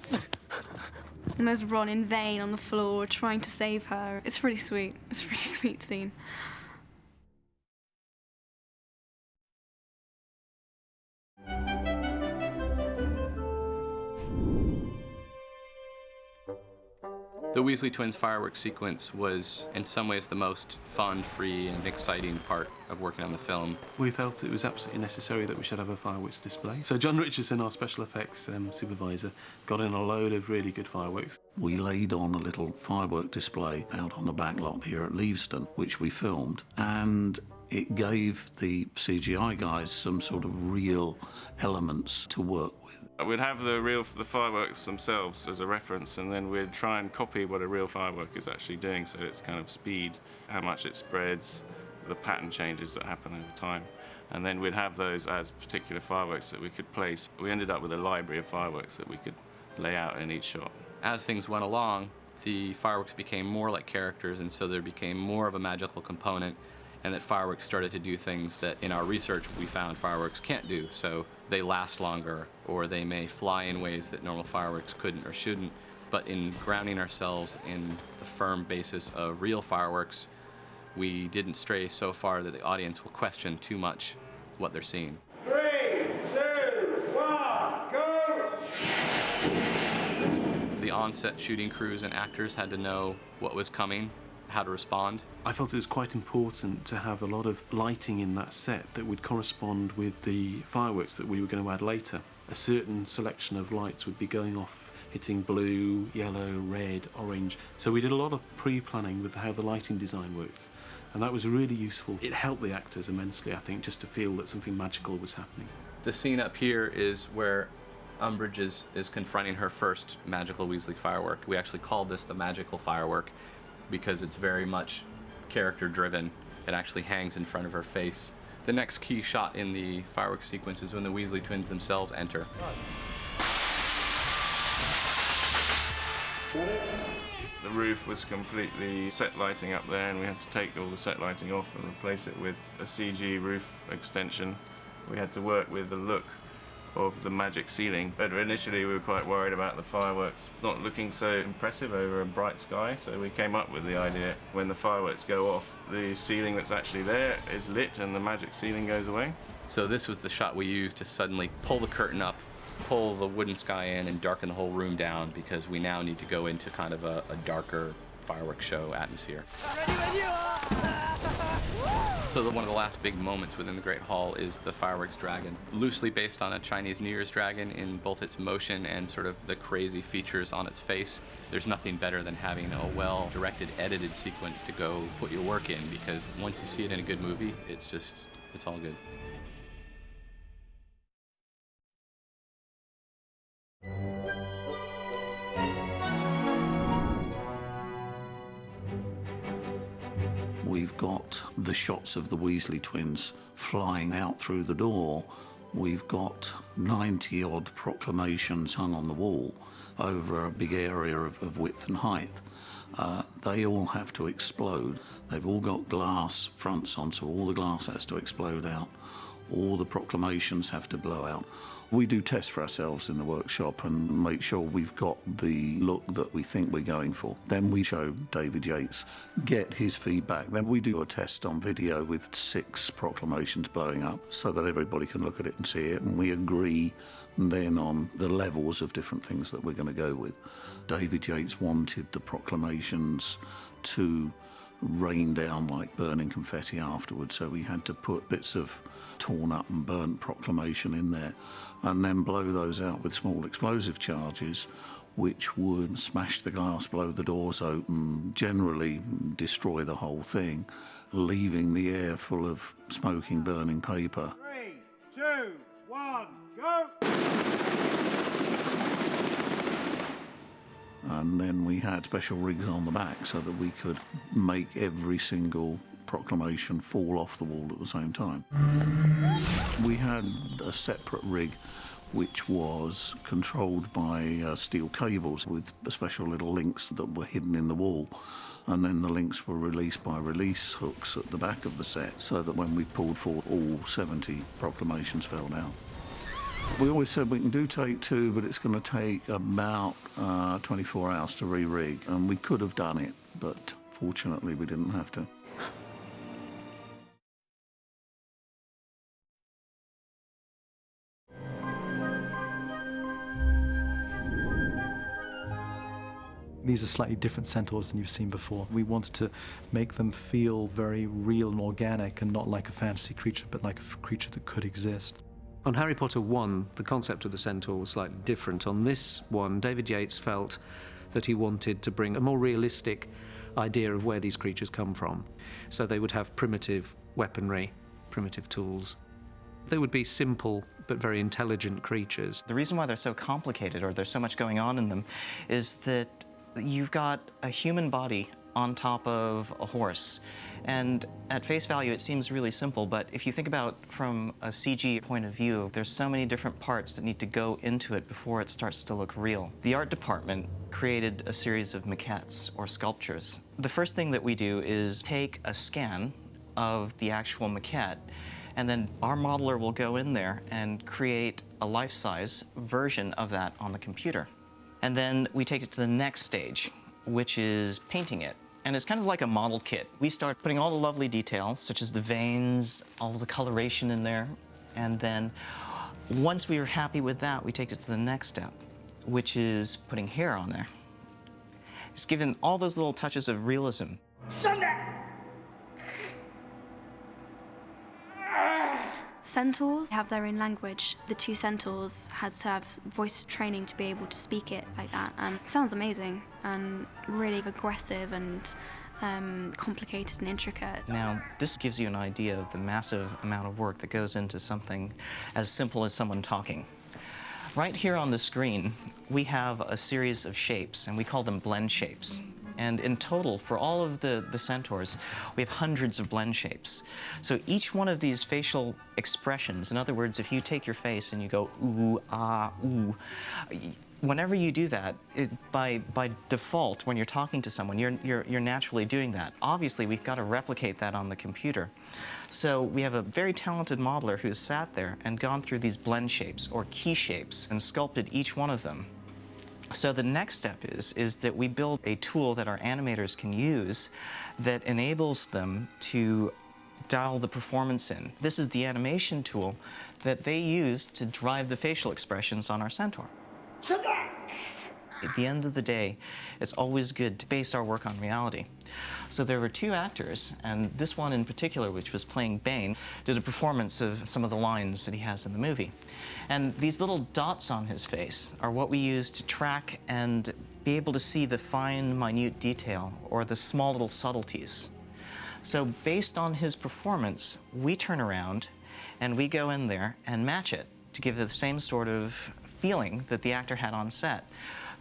And there's Ron in vain on the floor trying to save her. It's really sweet. It's a really sweet scene. The Weasley twins fireworks sequence was, in some ways, the most fun, free, and exciting part of working on the film. We felt it was absolutely necessary that we should have a fireworks display. So John Richardson, our special effects supervisor, got in a load of really good fireworks. We laid on a little firework display out on the back lot here at Leavesden, which we filmed, and it gave the CGI guys some sort of real elements to work with. We'd have the fireworks themselves as a reference, and then we'd try and copy what a real firework is actually doing, so its kind of speed, how much it spreads, the pattern changes that happen over time. And then we'd have those as particular fireworks that we could place. We ended up with a library of fireworks that we could lay out in each shot. As things went along, the fireworks became more like characters, and so there became more of a magical component, and that fireworks started to do things that in our research we found fireworks can't do. So they last longer, or they may fly in ways that normal fireworks couldn't or shouldn't. But in grounding ourselves in the firm basis of real fireworks, we didn't stray so far that the audience will question too much what they're seeing. 3, 2, 1, go! The on-set shooting crews and actors had to know what was coming, how to respond. I felt it was quite important to have a lot of lighting in that set that would correspond with the fireworks that we were going to add later. A certain selection of lights would be going off, hitting blue, yellow, red, orange. So we did a lot of pre-planning with how the lighting design worked, and that was really useful. It helped the actors immensely, I think, just to feel that something magical was happening. The scene up here is where Umbridge is confronting her first magical Weasley firework. We actually called this the magical firework because it's very much character driven. It actually hangs in front of her face. The next key shot in the fireworks sequence is when the Weasley twins themselves enter. The roof was completely set lighting up there, and we had to take all the set lighting off and replace it with a CG roof extension. We had to work with the look of the magic ceiling. But initially we were quite worried about the fireworks not looking so impressive over a bright sky, so we came up with the idea when the fireworks go off, the ceiling that's actually there is lit and the magic ceiling goes away. So this was the shot we used to suddenly pull the curtain up, pull the wooden sky in, and darken the whole room down, because we now need to go into kind of a darker fireworks show atmosphere. So one of the last big moments within the Great Hall is the fireworks dragon, loosely based on a Chinese New Year's dragon in both its motion and sort of the crazy features on its face. There's nothing better than having a well-directed, edited sequence to go put your work in, because once you see it in a good movie, it's all good. We've got the shots of the Weasley twins flying out through the door. We've got 90-odd proclamations hung on the wall over a big area of width and height. They all have to explode. They've all got glass fronts on, so all the glass has to explode out. All the proclamations have to blow out. We do tests for ourselves in the workshop and make sure we've got the look that we think we're going for. Then we show David Yates, get his feedback. Then we do a test on video with 6 proclamations blowing up so that everybody can look at it and see it, and we agree then on the levels of different things that we're going to go with. David Yates wanted the proclamations to rain down like burning confetti afterwards, so we had to put bits of torn up and burnt proclamation in there and then blow those out with small explosive charges which would smash the glass, blow the doors open, generally destroy the whole thing, leaving the air full of smoking, burning paper. 3, 2, 1, go! And then we had special rigs on the back so that we could make every single proclamation fall off the wall at the same time. We had a separate rig which was controlled by steel cables with special little links that were hidden in the wall, and then the links were released by release hooks at the back of the set so that when we pulled forward, all 70 proclamations fell down. We always said we can do take 2, but it's going to take about 24 hours to re-rig, and we could have done it, but fortunately we didn't have to. These are slightly different centaurs than you've seen before. We wanted to make them feel very real and organic and not like a fantasy creature, but like a creature that could exist. On Harry Potter 1, the concept of the centaur was slightly different. On this one, David Yates felt that he wanted to bring a more realistic idea of where these creatures come from. So they would have primitive weaponry, primitive tools. They would be simple but very intelligent creatures. The reason why they're so complicated, or there's so much going on in them, is that you've got a human body on top of a horse. And at face value, it seems really simple, but if you think about from a CG point of view, there's so many different parts that need to go into it before it starts to look real. The art department created a series of maquettes, or sculptures. The first thing that we do is take a scan of the actual maquette, and then our modeler will go in there and create a life-size version of that on the computer. And then we take it to the next stage, which is painting it. And it's kind of like a model kit. We start putting all the lovely details, such as the veins, all the coloration in there. And then once we are happy with that, we take it to the next step, which is putting hair on there. It's given all those little touches of realism. Centaurs have their own language. The 2 centaurs had to have voice training to be able to speak it like that, and it sounds amazing and really aggressive and complicated and intricate. Now, this gives you an idea of the massive amount of work that goes into something as simple as someone talking. Right here on the screen, we have a series of shapes, and we call them blend shapes. And in total, for all of the centaurs, we have hundreds of blend shapes. So each one of these facial expressions, in other words, if you take your face and you go ooh, ah, ooh, whenever you do that, by default, when you're talking to someone, you're naturally doing that. Obviously, we've got to replicate that on the computer. So we have a very talented modeler who's sat there and gone through these blend shapes or key shapes and sculpted each one of them. So the next step is that we build a tool that our animators can use that enables them to dial the performance in. This is the animation tool that they use to drive the facial expressions on our centaur. At the end of the day, it's always good to base our work on reality. So there were two actors, and this one in particular, which was playing Bane, did a performance of some of the lines that he has in the movie. And these little dots on his face are what we use to track and be able to see the fine, minute detail or the small little subtleties. So based on his performance, we turn around and we go in there and match it to give it the same sort of feeling that the actor had on set.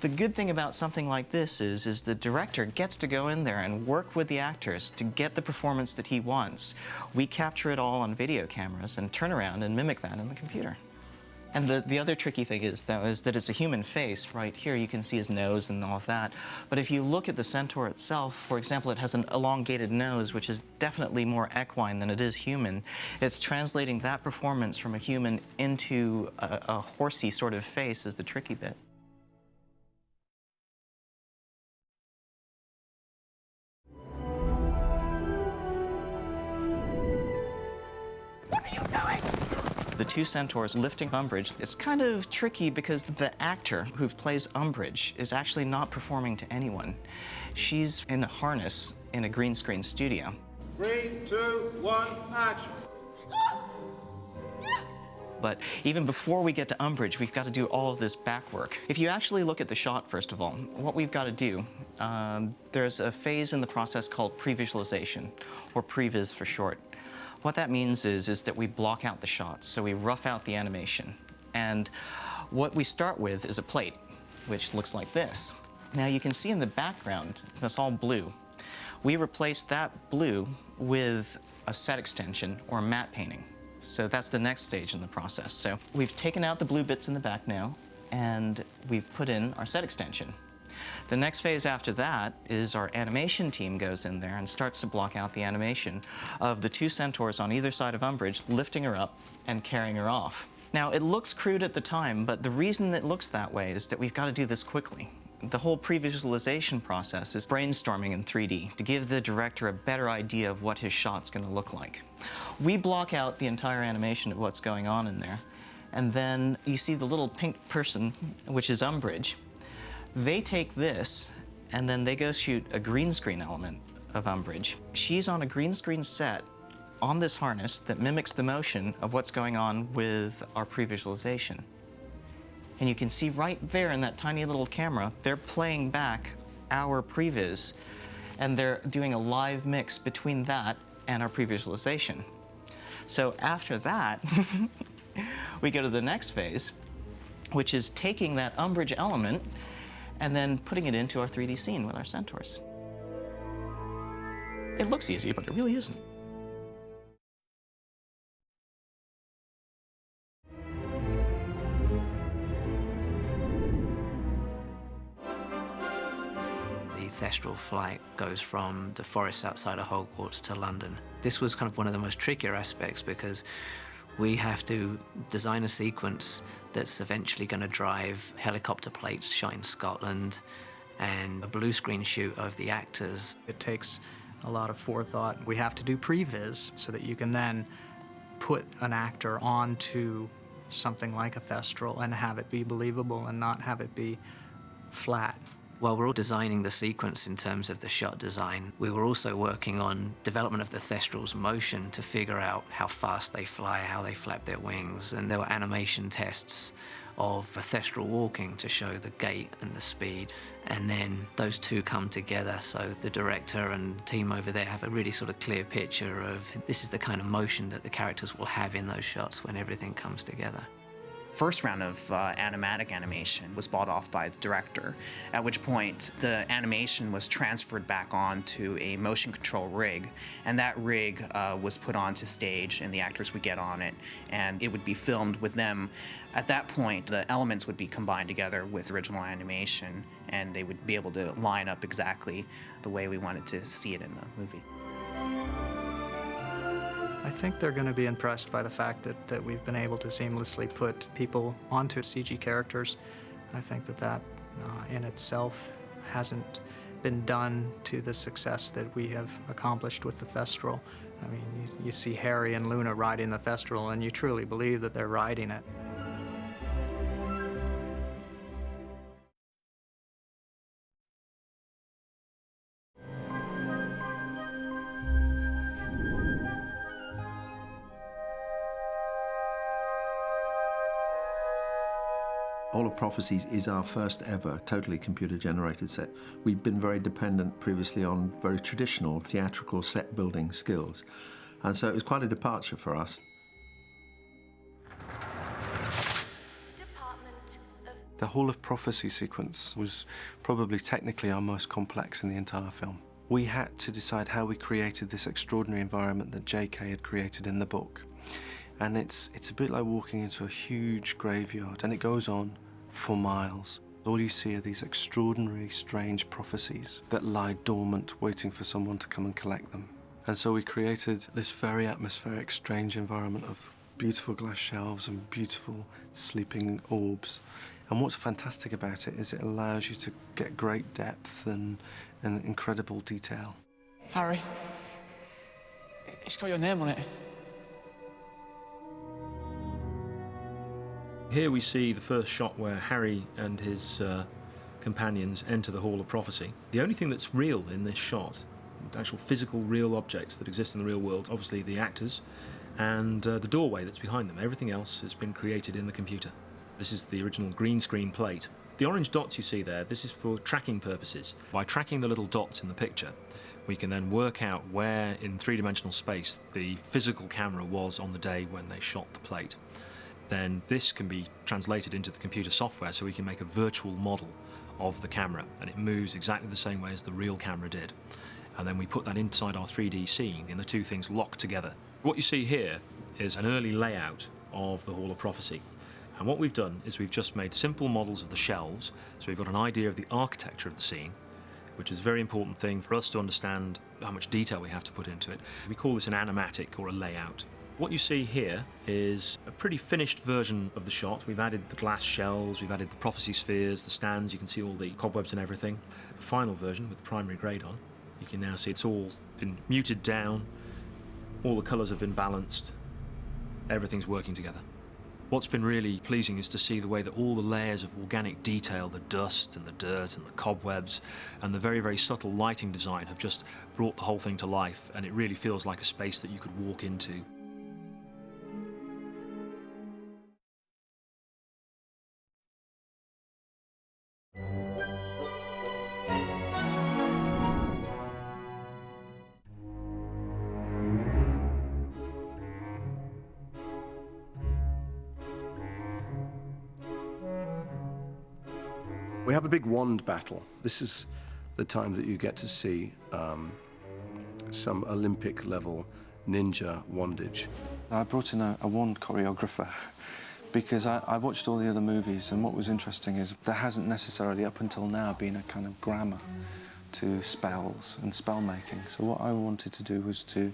The good thing about something like this is the director gets to go in there and work with the actors to get the performance that he wants. We capture it all on video cameras and turn around and mimic that in the computer. And the other tricky thing is that it's a human face. Right here you can see his nose and all of that. But if you look at the centaur itself, for example, it has an elongated nose, which is definitely more equine than it is human. It's translating that performance from a human into a horsey sort of face is the tricky bit. The two centaurs lifting Umbridge, it's kind of tricky because the actor who plays Umbridge is actually not performing to anyone. She's in a harness in a green screen studio. 3, 2, 1, action. But even before we get to Umbridge, we've got to do all of this back work. If you actually look at the shot, first of all, what we've got to do, there's a phase in the process called pre-visualization, or previs for short. What that means is that we block out the shots, so we rough out the animation. And what we start with is a plate, which looks like this. Now you can see in the background, that's all blue. We replaced that blue with a set extension or matte painting. So that's the next stage in the process. So we've taken out the blue bits in the back now, and we've put in our set extension. The next phase after that is our animation team goes in there and starts to block out the animation of the two centaurs on either side of Umbridge, lifting her up and carrying her off. Now, it looks crude at the time, but the reason it looks that way is that we've got to do this quickly. The whole pre-visualization process is brainstorming in 3D to give the director a better idea of what his shot's going to look like. We block out the entire animation of what's going on in there, and then you see the little pink person, which is Umbridge. They take this, and then they go shoot a green screen element of Umbridge. She's on a green screen set on this harness that mimics the motion of what's going on with our pre-visualization. And you can see right there in that tiny little camera, they're playing back our previs, and they're doing a live mix between that and our pre-visualization. So after that, we go to the next phase, which is taking that Umbridge element and then putting it into our 3D scene with our centaurs. It looks easy, but it really isn't. The Thestral flight goes from the forests outside of Hogwarts to London. This was kind of one of the most trickier aspects because we have to design a sequence that's eventually going to drive helicopter plates shot in Scotland and a blue screen shoot of the actors. It takes a lot of forethought. We have to do previs so that you can then put an actor onto something like a Thestral and have it be believable and not have it be flat. While we're all designing the sequence in terms of the shot design, we were also working on development of the Thestral's motion to figure out how fast they fly, how they flap their wings, and there were animation tests of a Thestral walking to show the gait and the speed. And then those two come together, so the director and team over there have a really sort of clear picture of this is the kind of motion that the characters will have in those shots when everything comes together. first round of animatic animation was bought off by the director, at which point the animation was transferred back onto a motion control rig, and that rig was put onto stage and the actors would get on it and it would be filmed with them. At that point, the elements would be combined together with original animation and they would be able to line up exactly the way we wanted to see it in the movie. I think they're going to be impressed by the fact that we've been able to seamlessly put people onto CG characters. I think that in itself hasn't been done to the success that we have accomplished with the Thestral. I mean, you see Harry and Luna riding the Thestral and you truly believe that they're riding it. Hall of Prophecies is our first ever totally computer-generated set. We've been very dependent previously on very traditional theatrical set-building skills, and so it was quite a departure for us. The Hall of Prophecy sequence was probably technically our most complex in the entire film. We had to decide how we created this extraordinary environment that J.K. had created in the book. And it's a bit like walking into a huge graveyard, and it goes on for miles. All you see are these extraordinary, strange prophecies that lie dormant, waiting for someone to come and collect them. And so we created this very atmospheric, strange environment of beautiful glass shelves and beautiful sleeping orbs. And what's fantastic about it is it allows you to get great depth and incredible detail. Harry, it's got your name on it. Here we see the first shot where Harry and his companions enter the Hall of Prophecy. The only thing that's real in this shot, actual physical real objects that exist in the real world, obviously the actors and the doorway that's behind them. Everything else has been created in the computer. This is the original green screen plate. The orange dots you see there, this is for tracking purposes. By tracking the little dots in the picture, we can then work out where in three-dimensional space the physical camera was on the day when they shot the plate. Then this can be translated into the computer software so we can make a virtual model of the camera, and it moves exactly the same way as the real camera did. And then we put that inside our 3D scene, and the two things lock together. What you see here is an early layout of the Hall of Prophecy. And what we've done is we've just made simple models of the shelves, so we've got an idea of the architecture of the scene, which is a very important thing for us to understand how much detail we have to put into it. We call this an animatic or a layout. What you see here is a pretty finished version of the shot. We've added the glass shells, we've added the prophecy spheres, the stands, you can see all the cobwebs and everything. The final version with the primary grade on, you can now see it's all been muted down, all the colours have been balanced, everything's working together. What's been really pleasing is to see the way that all the layers of organic detail, the dust and the dirt and the cobwebs and the very, very subtle lighting design have just brought the whole thing to life, and it really feels like a space that you could walk into. We have a big wand battle. This is the time that you get to see some Olympic-level ninja wandage. I brought in a wand choreographer because I watched all the other movies, and what was interesting is there hasn't necessarily up until now been a kind of grammar to spells and spell making. So what I wanted to do was to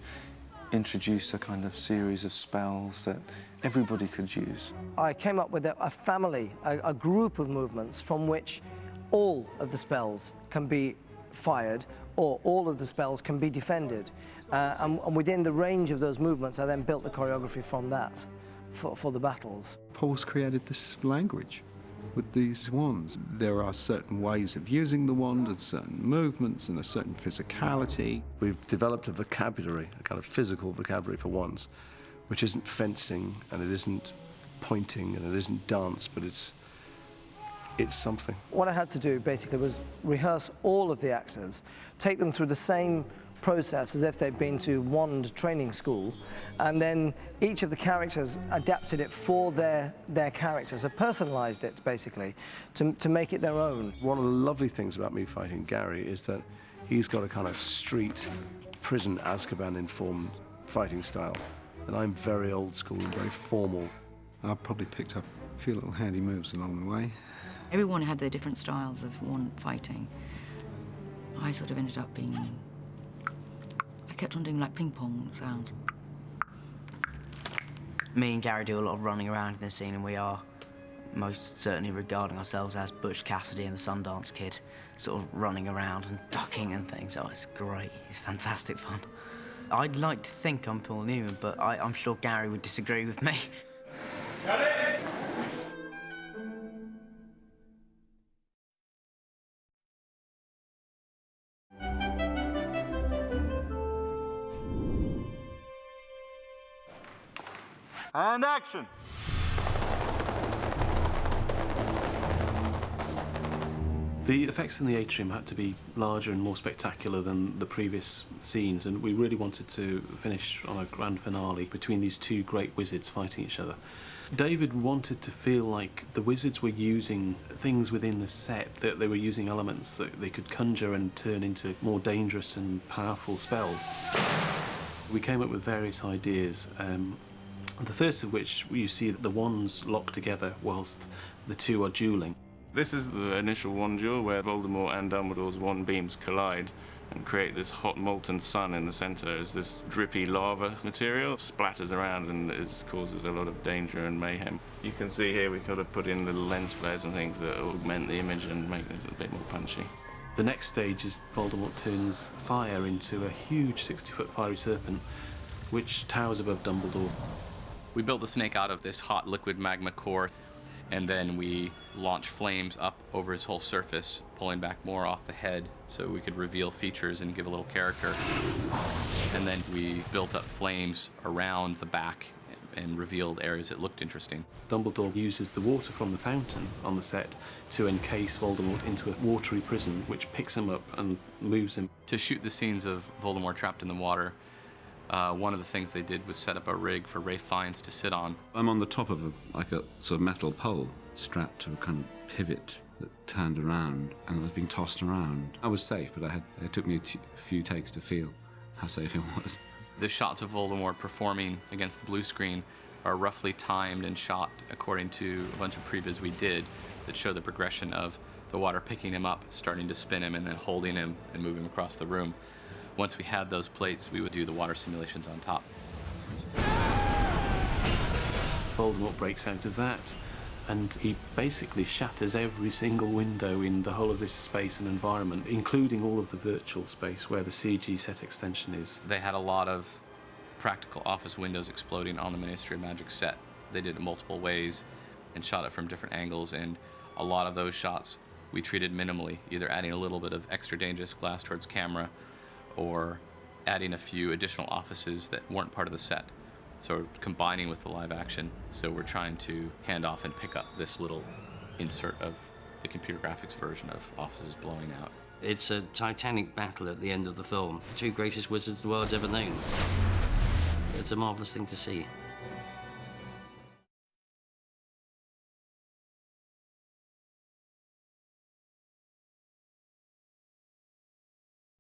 introduce a kind of series of spells that everybody could use. I came up with a family, a group of movements from which all of the spells can be fired or all of the spells can be defended. And within the range of those movements, I then built the choreography from that for the battles. Paul's created this language with these wands. There are certain ways of using the wand and certain movements and a certain physicality. We've developed a vocabulary, a kind of physical vocabulary for wands, which isn't fencing and it isn't pointing and it isn't dance, but it's something. What I had to do basically was rehearse all of the actors, take them through the same process as if they'd been to wand training school, and then each of the characters adapted it for their characters, so personalised it basically to make it their own. One of the lovely things about me fighting Gary is that he's got a kind of street, prison, Azkaban-informed fighting style, and I'm very old school and very formal. I've probably picked up a few little handy moves along the way. Everyone had their different styles of wand fighting. I sort of ended up being... I kept on doing like ping pong sounds. Me and Gary do a lot of running around in this scene, and we are most certainly regarding ourselves as Butch Cassidy and the Sundance Kid, sort of running around and ducking and things. Oh, it's great. It's fantastic fun. I'd like to think I'm Paul Newman, but I'm sure Gary would disagree with me. Got it! And action! The effects in the atrium had to be larger and more spectacular than the previous scenes, and we really wanted to finish on a grand finale between these two great wizards fighting each other. David wanted to feel like the wizards were using things within the set, that they were using elements that they could conjure and turn into more dangerous and powerful spells. We came up with various ideas, the first of which you see that the wands lock together whilst the two are duelling. This is the initial wand duel where Voldemort and Dumbledore's wand beams collide and create this hot molten sun in the centre as this drippy lava material splatters around and causes a lot of danger and mayhem. You can see here we've got to put in little lens flares and things that augment the image and make it a bit more punchy. The next stage is Voldemort turns fire into a huge 60-foot fiery serpent which towers above Dumbledore. We built the snake out of this hot liquid magma core, and then we launched flames up over his whole surface, pulling back more off the head so we could reveal features and give a little character. And then we built up flames around the back and revealed areas that looked interesting. Dumbledore uses the water from the fountain on the set to encase Voldemort into a watery prison, which picks him up and moves him. To shoot the scenes of Voldemort trapped in the water, one of the things they did was set up a rig for Ralph Fiennes to sit on. I'm on the top of a sort of metal pole strapped to a kind of pivot that turned around, and I was being tossed around. I was safe, but it took me a few takes to feel how safe it was. The shots of Voldemort performing against the blue screen are roughly timed and shot according to a bunch of previs we did that show the progression of the water picking him up, starting to spin him, and then holding him and moving him across the room. Once we had those plates, we would do the water simulations on top. Voldemort breaks out of that, and he basically shatters every single window in the whole of this space and environment, including all of the virtual space where the CG set extension is. They had a lot of practical office windows exploding on the Ministry of Magic set. They did it multiple ways and shot it from different angles, and a lot of those shots we treated minimally, either adding a little bit of extra dangerous glass towards camera or adding a few additional offices that weren't part of the set. So combining with the live action. So we're trying to hand off and pick up this little insert of the computer graphics version of offices blowing out. It's a titanic battle at the end of the film. The two greatest wizards the world's ever known. It's a marvellous thing to see.